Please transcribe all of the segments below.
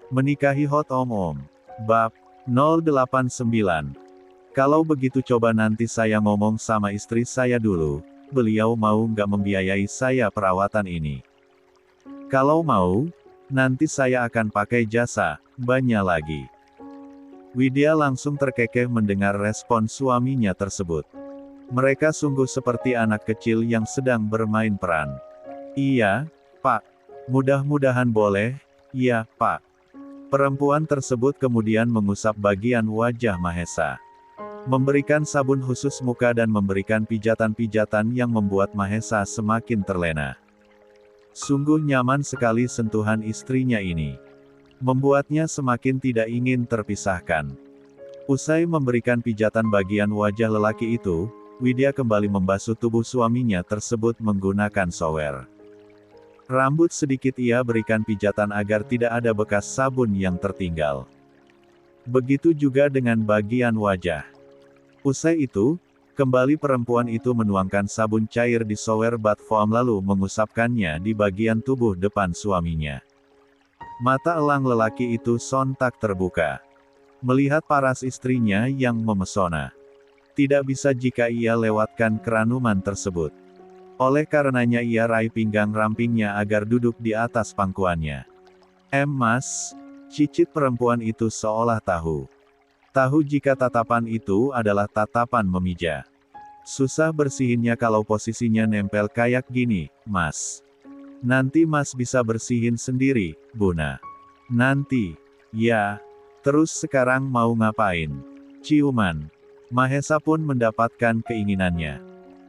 Menikahi Hot Om. Bab 089. Kalau begitu coba nanti saya ngomong sama istri saya dulu, beliau mau nggak membiayai saya perawatan ini. Kalau mau, nanti saya akan pakai jasa, banyak lagi. Widya langsung terkekeh mendengar respon suaminya tersebut. Mereka sungguh seperti anak kecil yang sedang bermain peran. Iya, Pak. Mudah-mudahan boleh, iya, Pak. Perempuan tersebut kemudian mengusap bagian wajah Mahesa. Memberikan sabun khusus muka dan memberikan pijatan-pijatan yang membuat Mahesa semakin terlena. Sungguh nyaman sekali sentuhan istrinya ini. Membuatnya semakin tidak ingin terpisahkan. Usai memberikan pijatan bagian wajah lelaki itu, Widya kembali membasuh tubuh suaminya tersebut menggunakan shower. Rambut sedikit ia berikan pijatan agar tidak ada bekas sabun yang tertinggal. Begitu juga dengan bagian wajah. Usai itu, kembali perempuan itu menuangkan sabun cair di shower bath foam lalu mengusapkannya di bagian tubuh depan suaminya. Mata elang lelaki itu sontak terbuka. Melihat paras istrinya yang memesona. Tidak bisa jika ia lewatkan keranuman tersebut. Oleh karenanya ia raih pinggang rampingnya agar duduk di atas pangkuannya. Mas, cicit perempuan itu seolah tahu. Tahu jika tatapan itu adalah tatapan memija. Susah bersihinnya kalau posisinya nempel kayak gini, Mas. Nanti Mas bisa bersihin sendiri, Buna. Nanti. Ya. Terus sekarang mau ngapain? Ciuman. Mahesa pun mendapatkan keinginannya.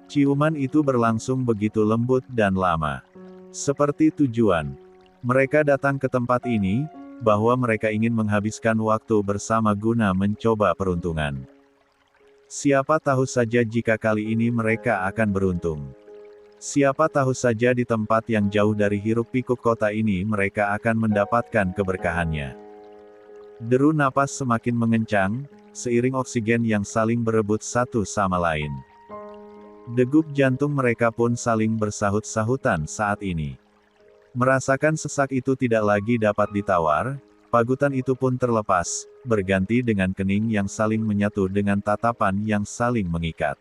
Ciuman itu berlangsung begitu lembut dan lama. Seperti tujuan. Mereka datang ke tempat ini, bahwa mereka ingin menghabiskan waktu bersama guna mencoba peruntungan. Siapa tahu saja jika kali ini mereka akan beruntung. Siapa tahu saja di tempat yang jauh dari hiruk-pikuk kota ini mereka akan mendapatkan keberkahannya. Deru napas semakin mengencang, seiring oksigen yang saling berebut satu sama lain. Degup jantung mereka pun saling bersahut-sahutan saat ini. Merasakan sesak itu tidak lagi dapat ditawar, pagutan itu pun terlepas, berganti dengan kening yang saling menyatu dengan tatapan yang saling mengikat.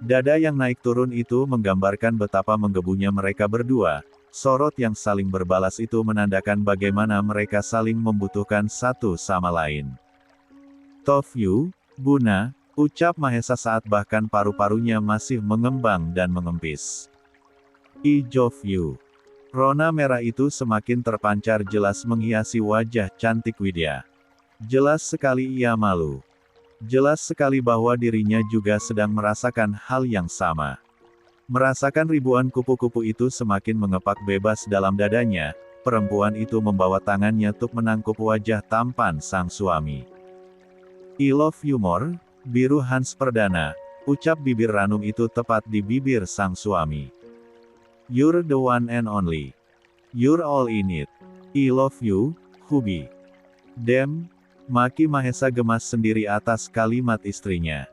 Dada yang naik turun itu menggambarkan betapa menggebunya mereka berdua, sorot yang saling berbalas itu menandakan bagaimana mereka saling membutuhkan satu sama lain. Tofyu, Buna, ucap Mahesa saat bahkan paru-parunya masih mengembang dan mengempis. Ijofyu. Rona merah itu semakin terpancar jelas menghiasi wajah cantik Widya. Jelas sekali ia malu. Jelas sekali bahwa dirinya juga sedang merasakan hal yang sama. Merasakan ribuan kupu-kupu itu semakin mengepak bebas dalam dadanya, perempuan itu membawa tangannya untuk menangkup wajah tampan sang suami. I love you more. Biru Hans Perdana, ucap bibir ranum itu tepat di bibir sang suami. You're the one and only. You're all in it. I love you, Hubi. Damn, maki Mahesa gemas sendiri atas kalimat istrinya.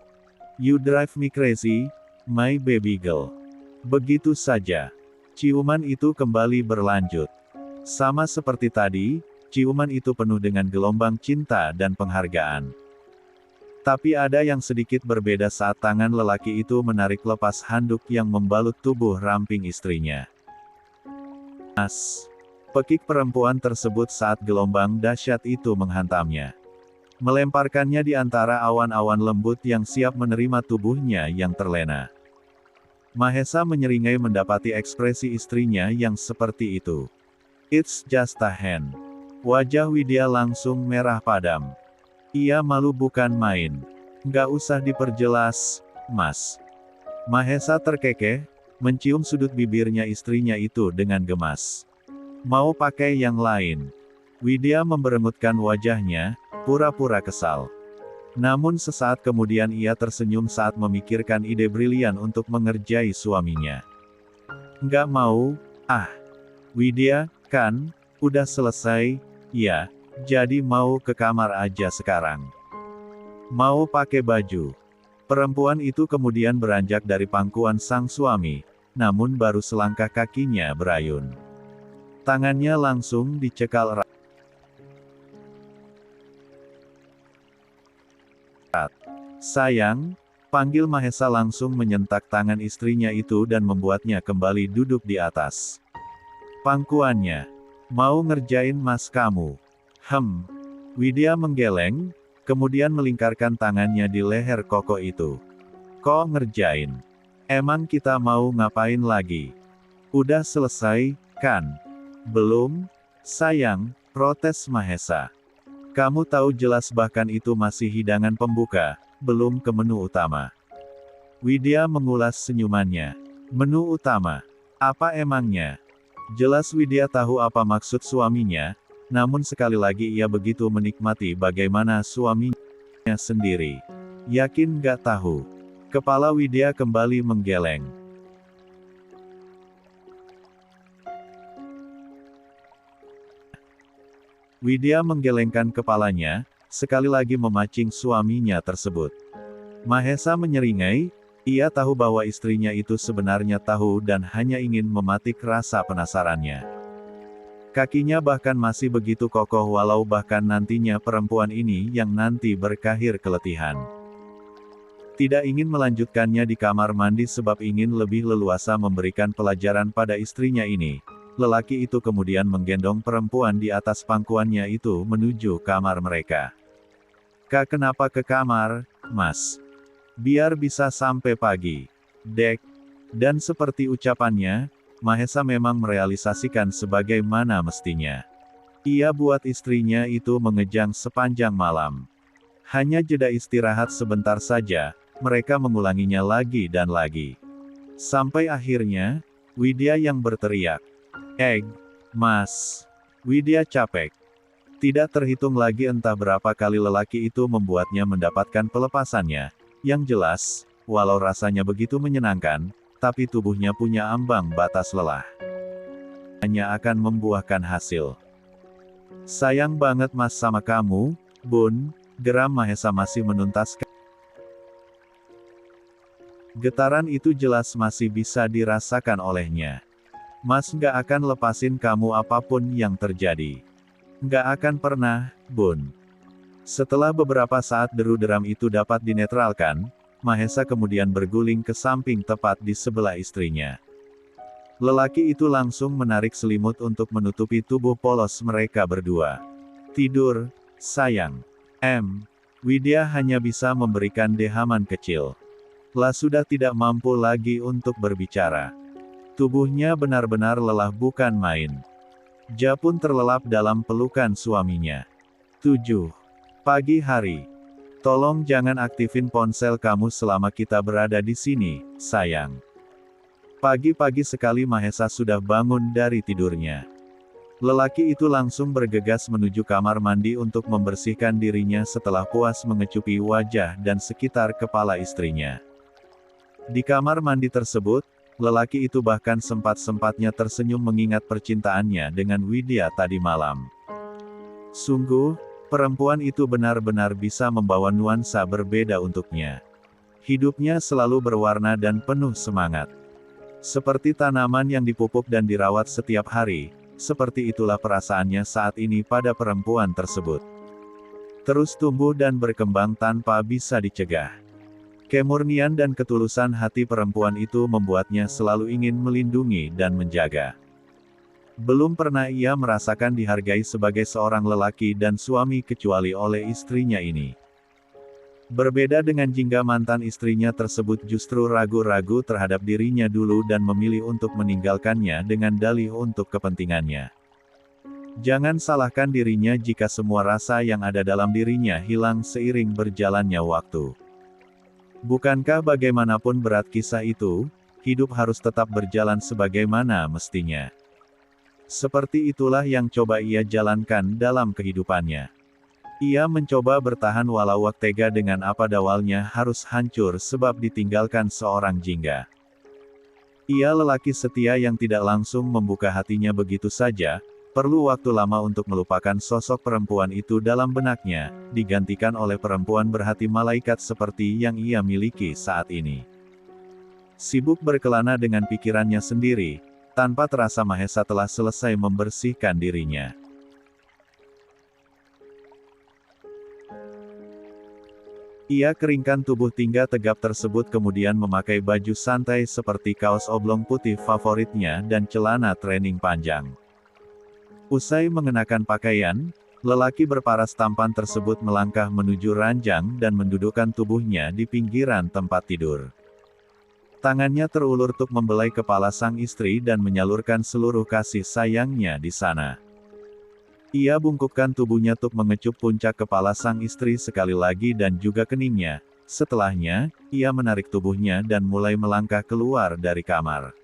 You drive me crazy, my baby girl. Begitu saja. Ciuman itu kembali berlanjut. Sama seperti tadi, ciuman itu penuh dengan gelombang cinta dan penghargaan. Tapi ada yang sedikit berbeda saat tangan lelaki itu menarik lepas handuk yang membalut tubuh ramping istrinya. As. Pekik perempuan tersebut saat gelombang dahsyat itu menghantamnya. Melemparkannya di antara awan-awan lembut yang siap menerima tubuhnya yang terlena. Mahesa menyeringai mendapati ekspresi istrinya yang seperti itu. It's just a hand. Wajah Widya langsung merah padam. Ia malu bukan main. Nggak usah diperjelas, Mas. Mahesa terkekeh, mencium sudut bibirnya istrinya itu dengan gemas. Mau pakai yang lain? Widya memberengutkan wajahnya, pura-pura kesal. Namun sesaat kemudian ia tersenyum saat memikirkan ide brilian untuk mengerjai suaminya. Nggak mau, Widya, kan, udah selesai, ya. Jadi mau ke kamar aja sekarang. Mau pakai baju. Perempuan itu kemudian beranjak dari pangkuan sang suami, namun baru selangkah kakinya berayun. Tangannya langsung dicekal erat. Sayang, panggil Mahesa langsung menyentak tangan istrinya itu dan membuatnya kembali duduk di atas pangkuannya. Mau ngerjain mas kamu? Widya menggeleng, kemudian melingkarkan tangannya di leher Koko itu. Kok ngerjain? Emang kita mau ngapain lagi? Udah selesai, kan? Belum, sayang, protes Mahesa. Kamu tahu jelas bahkan itu masih hidangan pembuka, belum ke menu utama. Widya mengulas senyumannya. Menu utama? Apa emangnya? Jelas Widya tahu apa maksud suaminya, namun sekali lagi ia begitu menikmati bagaimana suaminya sendiri. Yakin gak tahu? Kepala Widya kembali menggeleng. Widya menggelengkan kepalanya, sekali lagi memancing suaminya tersebut. Mahesa menyeringai, ia tahu bahwa istrinya itu sebenarnya tahu dan hanya ingin mematik rasa penasarannya. Kakinya bahkan masih begitu kokoh walau bahkan nantinya perempuan ini yang nanti berakhir keletihan. Tidak ingin melanjutkannya di kamar mandi sebab ingin lebih leluasa memberikan pelajaran pada istrinya ini. Lelaki itu kemudian menggendong perempuan di atas pangkuannya itu menuju kamar mereka. Kak, kenapa ke kamar, Mas? Biar bisa sampai pagi. Dek. Dan seperti ucapannya, Mahesa memang merealisasikan sebagaimana mestinya. Ia buat istrinya itu mengejang sepanjang malam. Hanya jeda istirahat sebentar saja, mereka mengulanginya lagi dan lagi. Sampai akhirnya, Widya yang berteriak. Mas. Widya capek. Tidak terhitung lagi entah berapa kali lelaki itu membuatnya mendapatkan pelepasannya. Yang jelas, walau rasanya begitu menyenangkan, tapi tubuhnya punya ambang batas lelah. Hanya akan membuahkan hasil. Sayang banget mas sama kamu, Bun, geram Mahesa masih menuntaskan. Getaran itu jelas masih bisa dirasakan olehnya. Mas nggak akan lepasin kamu apapun yang terjadi. Nggak akan pernah, Bun. Setelah beberapa saat deru-deram itu dapat dinetralkan, Mahesa kemudian berguling ke samping tepat di sebelah istrinya. Lelaki itu langsung menarik selimut untuk menutupi tubuh polos mereka berdua. Tidur, sayang. Widya hanya bisa memberikan dehaman kecil. Lah sudah tidak mampu lagi untuk berbicara. Tubuhnya benar-benar lelah bukan main. Ja pun terlelap dalam pelukan suaminya. 7. Pagi hari. Tolong jangan aktifin ponsel kamu selama kita berada di sini, sayang. Pagi-pagi sekali Mahesa sudah bangun dari tidurnya. Lelaki itu langsung bergegas menuju kamar mandi untuk membersihkan dirinya setelah puas mengecupi wajah dan sekitar kepala istrinya. Di kamar mandi tersebut, lelaki itu bahkan sempat-sempatnya tersenyum mengingat percintaannya dengan Widya tadi malam. Sungguh, perempuan itu benar-benar bisa membawa nuansa berbeda untuknya. Hidupnya selalu berwarna dan penuh semangat. Seperti tanaman yang dipupuk dan dirawat setiap hari, seperti itulah perasaannya saat ini pada perempuan tersebut. Terus tumbuh dan berkembang tanpa bisa dicegah. Kemurnian dan ketulusan hati perempuan itu membuatnya selalu ingin melindungi dan menjaga. Belum pernah ia merasakan dihargai sebagai seorang lelaki dan suami kecuali oleh istrinya ini. Berbeda dengan jingga mantan istrinya tersebut justru ragu-ragu terhadap dirinya dulu dan memilih untuk meninggalkannya dengan dalih untuk kepentingannya. Jangan salahkan dirinya jika semua rasa yang ada dalam dirinya hilang seiring berjalannya waktu. Bukankah bagaimanapun berat kisah itu, hidup harus tetap berjalan sebagaimana mestinya. Seperti itulah yang coba ia jalankan dalam kehidupannya. Ia mencoba bertahan walau tega dengan apa dawalnya harus hancur sebab ditinggalkan seorang jingga. Ia lelaki setia yang tidak langsung membuka hatinya begitu saja, perlu waktu lama untuk melupakan sosok perempuan itu dalam benaknya, digantikan oleh perempuan berhati malaikat seperti yang ia miliki saat ini. Sibuk berkelana dengan pikirannya sendiri, tanpa terasa Mahesa telah selesai membersihkan dirinya. Ia keringkan tubuh tinggi tegap tersebut kemudian memakai baju santai seperti kaos oblong putih favoritnya dan celana training panjang. Usai mengenakan pakaian, lelaki berparas tampan tersebut melangkah menuju ranjang dan mendudukkan tubuhnya di pinggiran tempat tidur. Tangannya terulur untuk membelai kepala sang istri dan menyalurkan seluruh kasih sayangnya di sana. Ia bungkukkan tubuhnya untuk mengecup puncak kepala sang istri sekali lagi dan juga keningnya. Setelahnya, ia menarik tubuhnya dan mulai melangkah keluar dari kamar.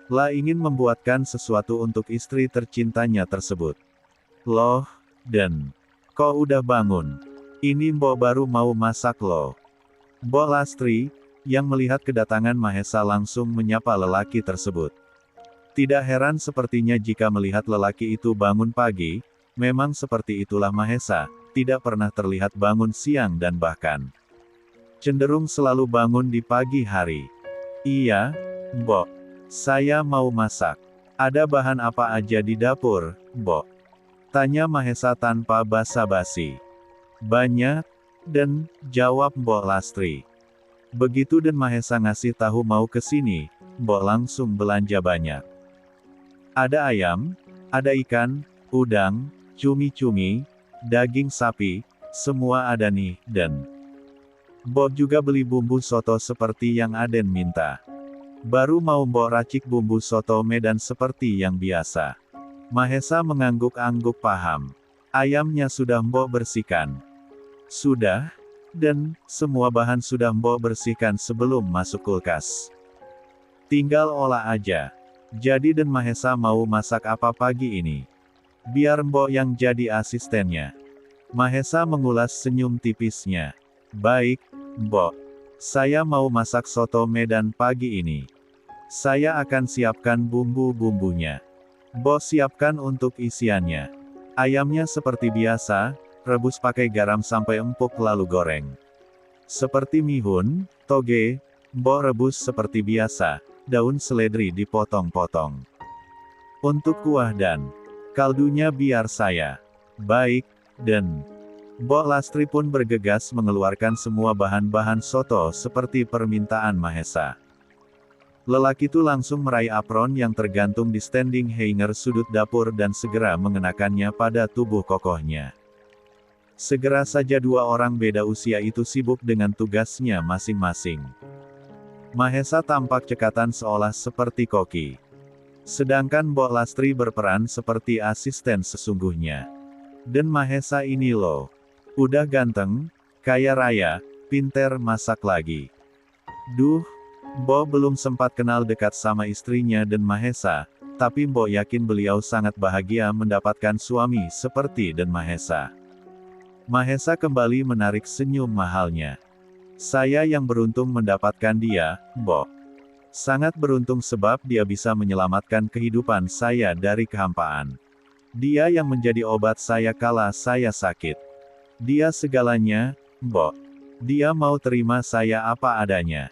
La ingin membuatkan sesuatu untuk istri tercintanya tersebut. Loh, Den. Kok udah bangun? Ini Mbok baru mau masak loh. Mbok Lastri, yang melihat kedatangan Mahesa langsung menyapa lelaki tersebut. Tidak heran sepertinya jika melihat lelaki itu bangun pagi, memang seperti itulah Mahesa, tidak pernah terlihat bangun siang dan bahkan cenderung selalu bangun di pagi hari. Iya, Mbok. Saya mau masak. Ada bahan apa aja di dapur, Mbok? Tanya Mahesa tanpa basa-basi. Banyak, Den, jawab Mbok Lastri. Begitu Den Mahesa ngasih tahu mau ke sini, Mbok langsung belanja banyak. Ada ayam, ada ikan, udang, cumi-cumi, daging sapi, semua ada nih, Den. Mbok juga beli bumbu soto seperti yang Aden minta. Baru mau Mbok racik bumbu soto Medan seperti yang biasa. Mahesa mengangguk-angguk paham. Ayamnya sudah Mbok bersihkan. Sudah, Dan, semua bahan sudah Mbok bersihkan sebelum masuk kulkas. Tinggal olah aja. Jadi Den Mahesa mau masak apa pagi ini? Biar Mbok yang jadi asistennya. Mahesa mengulas senyum tipisnya. Baik, Mbok. Saya mau masak soto Medan pagi ini. Saya akan siapkan bumbu-bumbunya. Mbok siapkan untuk isiannya. Ayamnya seperti biasa, rebus pakai garam sampai empuk lalu goreng. Seperti mihun, toge, Mbok rebus seperti biasa. Daun seledri dipotong-potong. Untuk kuah dan kaldunya biar saya. Baik, Den. Mbok Lastri pun bergegas mengeluarkan semua bahan-bahan soto seperti permintaan Mahesa. Lelaki itu langsung meraih apron yang tergantung di standing hanger sudut dapur dan segera mengenakannya pada tubuh kokohnya. Segera saja dua orang beda usia itu sibuk dengan tugasnya masing-masing. Mahesa tampak cekatan seolah seperti koki. Sedangkan Mbok Lastri berperan seperti asisten sesungguhnya. Dan Mahesa ini loh. Udah ganteng, kaya raya, pinter masak lagi. Duh, Mbok belum sempat kenal dekat sama istrinya Dan Mahesa, tapi Mbok yakin beliau sangat bahagia mendapatkan suami seperti Dan Mahesa. Mahesa kembali menarik senyum mahalnya. Saya yang beruntung mendapatkan dia, Mbok. Sangat beruntung sebab dia bisa menyelamatkan kehidupan saya dari kehampaan. Dia yang menjadi obat saya kala saya sakit. Dia segalanya, Mbok. Dia mau terima saya apa adanya.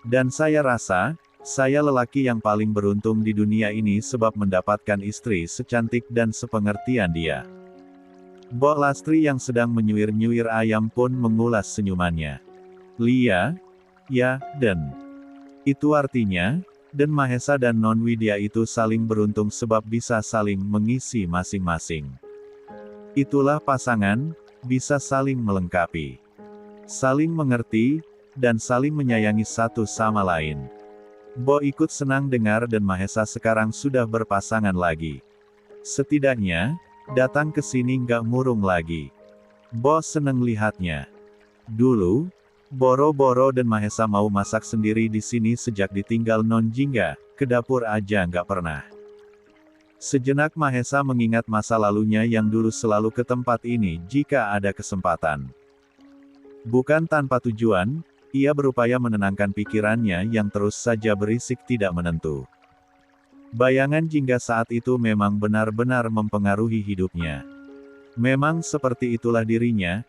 Dan saya rasa, saya lelaki yang paling beruntung di dunia ini sebab mendapatkan istri secantik dan sepengertian dia. Mbok Lastri yang sedang menyuir-nyuir ayam pun mengulas senyumannya. Lia? Ya, Dan. Itu artinya, Dan Mahesa dan Non Widya itu saling beruntung sebab bisa saling mengisi masing-masing. Itulah pasangan, bisa saling melengkapi. Saling mengerti, dan saling menyayangi satu sama lain. Mbok ikut senang dengar Dan Mahesa sekarang sudah berpasangan lagi. Setidaknya, datang ke sini nggak murung lagi. Mbok seneng lihatnya. Dulu, boro-boro Dan Mahesa mau masak sendiri di sini sejak ditinggal Non Jingga, ke dapur aja nggak pernah. Sejenak Mahesa mengingat masa lalunya yang dulu selalu ke tempat ini jika ada kesempatan. Bukan tanpa tujuan, ia berupaya menenangkan pikirannya yang terus saja berisik tidak menentu. Bayangan Jingga saat itu memang benar-benar mempengaruhi hidupnya. Memang seperti itulah dirinya.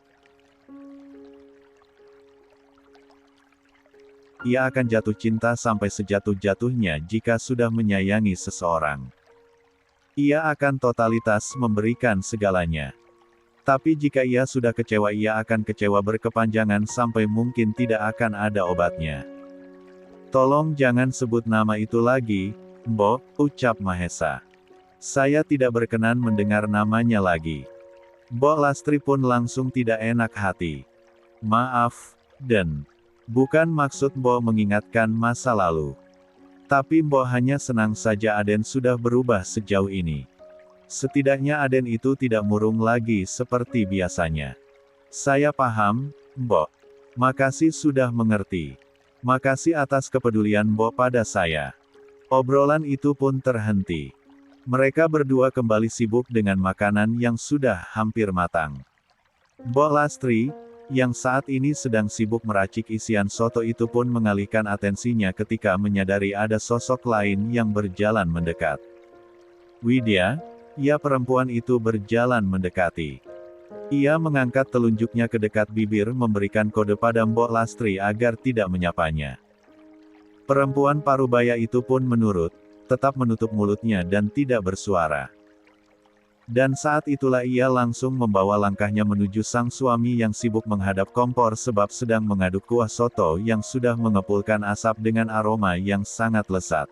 Ia akan jatuh cinta sampai sejatuh-jatuhnya jika sudah menyayangi seseorang. Ia akan totalitas memberikan segalanya. Tapi jika ia sudah kecewa, ia akan kecewa berkepanjangan sampai mungkin tidak akan ada obatnya. Tolong jangan sebut nama itu lagi, Mbok, ucap Mahesa. Saya tidak berkenan mendengar namanya lagi. Mbok Lastri pun langsung tidak enak hati. Maaf, Den. Bukan maksud Mbok mengingatkan masa lalu. Tapi Mbok hanya senang saja Aden sudah berubah sejauh ini. Setidaknya Aden itu tidak murung lagi seperti biasanya. Saya paham, Mbok. Makasih sudah mengerti. Makasih atas kepedulian Mbok pada saya. Obrolan itu pun terhenti. Mereka berdua kembali sibuk dengan makanan yang sudah hampir matang. Mbok Lastri, yang saat ini sedang sibuk meracik isian soto itu pun mengalihkan atensinya ketika menyadari ada sosok lain yang berjalan mendekat. Widya, ya, perempuan itu berjalan mendekati. Ia mengangkat telunjuknya ke dekat bibir memberikan kode pada Mbok Lastri agar tidak menyapanya. Perempuan parubaya itu pun menurut, tetap menutup mulutnya dan tidak bersuara. Dan saat itulah ia langsung membawa langkahnya menuju sang suami yang sibuk menghadap kompor sebab sedang mengaduk kuah soto yang sudah mengepulkan asap dengan aroma yang sangat lezat.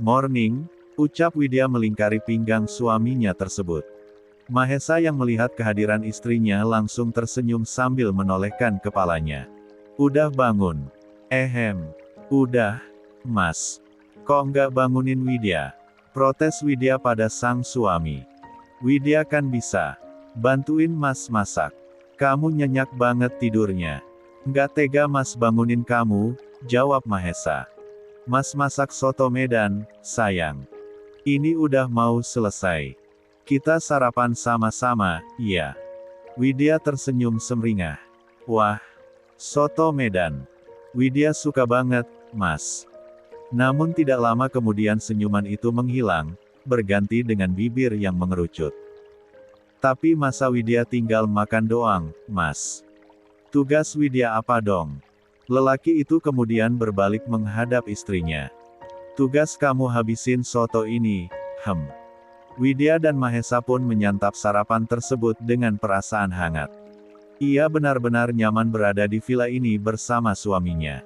Morning, ucap Widya melingkari pinggang suaminya tersebut. Mahesa yang melihat kehadiran istrinya langsung tersenyum sambil menolehkan kepalanya. Udah bangun. Udah, Mas. Kok nggak bangunin Widya? Protes Widya pada sang suami. Widya kan bisa. Bantuin Mas masak. Kamu nyenyak banget tidurnya. Nggak tega Mas bangunin kamu, jawab Mahesa. Mas masak soto Medan, sayang. Ini udah mau selesai. Kita sarapan sama-sama, ya. Widya tersenyum semringah. Wah, soto Medan. Widya suka banget, Mas. Namun tidak lama kemudian senyuman itu menghilang, berganti dengan bibir yang mengerucut. Tapi masa Widya tinggal makan doang, Mas? Tugas Widya apa dong? Lelaki itu kemudian berbalik menghadap istrinya. Tugas kamu habisin soto ini, Widya dan Mahesa pun menyantap sarapan tersebut dengan perasaan hangat. Ia benar-benar nyaman berada di villa ini bersama suaminya.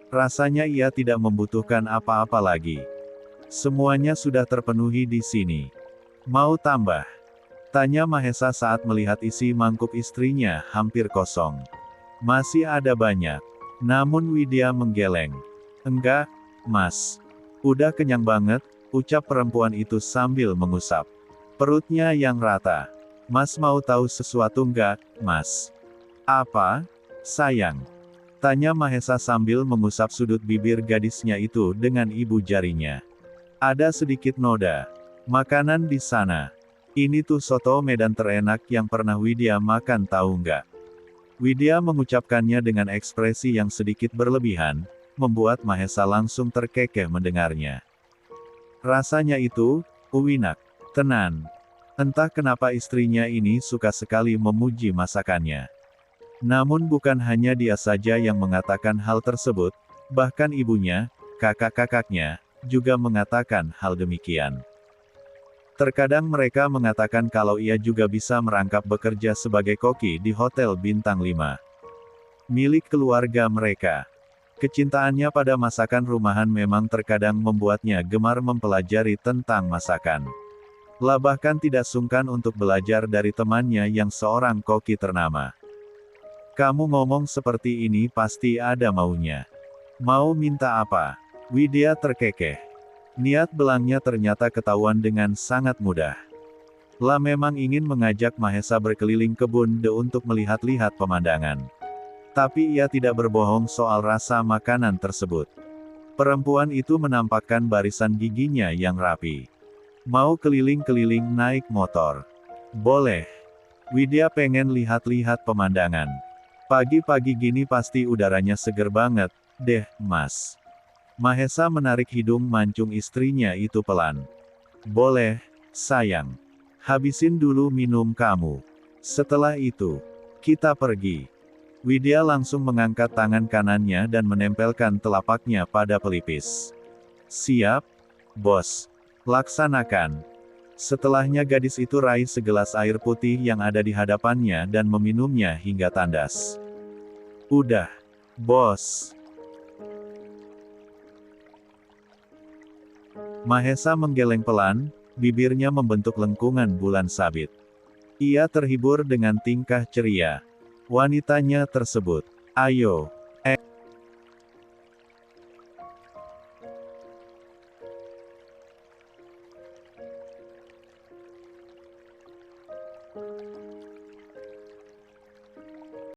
Rasanya ia tidak membutuhkan apa-apa lagi. Semuanya sudah terpenuhi di sini. Mau tambah? Tanya Mahesa saat melihat isi mangkuk istrinya hampir kosong. Masih ada banyak. Namun Widya menggeleng. Enggak, Mas. Udah kenyang banget, ucap perempuan itu sambil mengusap perutnya yang rata. Mas mau tahu sesuatu enggak, Mas? Apa, sayang? Tanya Mahesa sambil mengusap sudut bibir gadisnya itu dengan ibu jarinya. Ada sedikit noda makanan di sana. Ini tuh soto Medan terenak yang pernah Widya makan, tahu enggak? Widya mengucapkannya dengan ekspresi yang sedikit berlebihan, membuat Mahesa langsung terkekeh mendengarnya. Rasanya itu, uwinak, tenan. Entah kenapa istrinya ini suka sekali memuji masakannya. Namun bukan hanya dia saja yang mengatakan hal tersebut, bahkan ibunya, kakak-kakaknya, juga mengatakan hal demikian. Terkadang mereka mengatakan kalau ia juga bisa merangkap bekerja sebagai koki di Hotel Bintang 5 milik keluarga mereka. Kecintaannya pada masakan rumahan memang terkadang membuatnya gemar mempelajari tentang masakan. Bahkan tidak sungkan untuk belajar dari temannya yang seorang koki ternama. Kamu ngomong seperti ini pasti ada maunya. Mau minta apa? Widya terkekeh. Niat belangnya ternyata ketahuan dengan sangat mudah. Memang ingin mengajak Mahesa berkeliling kebun untuk melihat-lihat pemandangan. Tapi ia tidak berbohong soal rasa makanan tersebut. Perempuan itu menampakkan barisan giginya yang rapi. Mau keliling-keliling naik motor? Boleh. Widya pengen lihat-lihat pemandangan. Pagi-pagi gini pasti udaranya seger banget, deh, Mas. Mahesa menarik hidung mancung istrinya itu pelan. Boleh, sayang. Habisin dulu minum kamu. Setelah itu, kita pergi. Widya langsung mengangkat tangan kanannya dan menempelkan telapaknya pada pelipis. Siap, bos. Laksanakan. Setelahnya gadis itu raih segelas air putih yang ada di hadapannya dan meminumnya hingga tandas. Udah, bos. Mahesa menggeleng pelan, bibirnya membentuk lengkungan bulan sabit. Ia terhibur dengan tingkah ceria wanitanya tersebut. Ayo,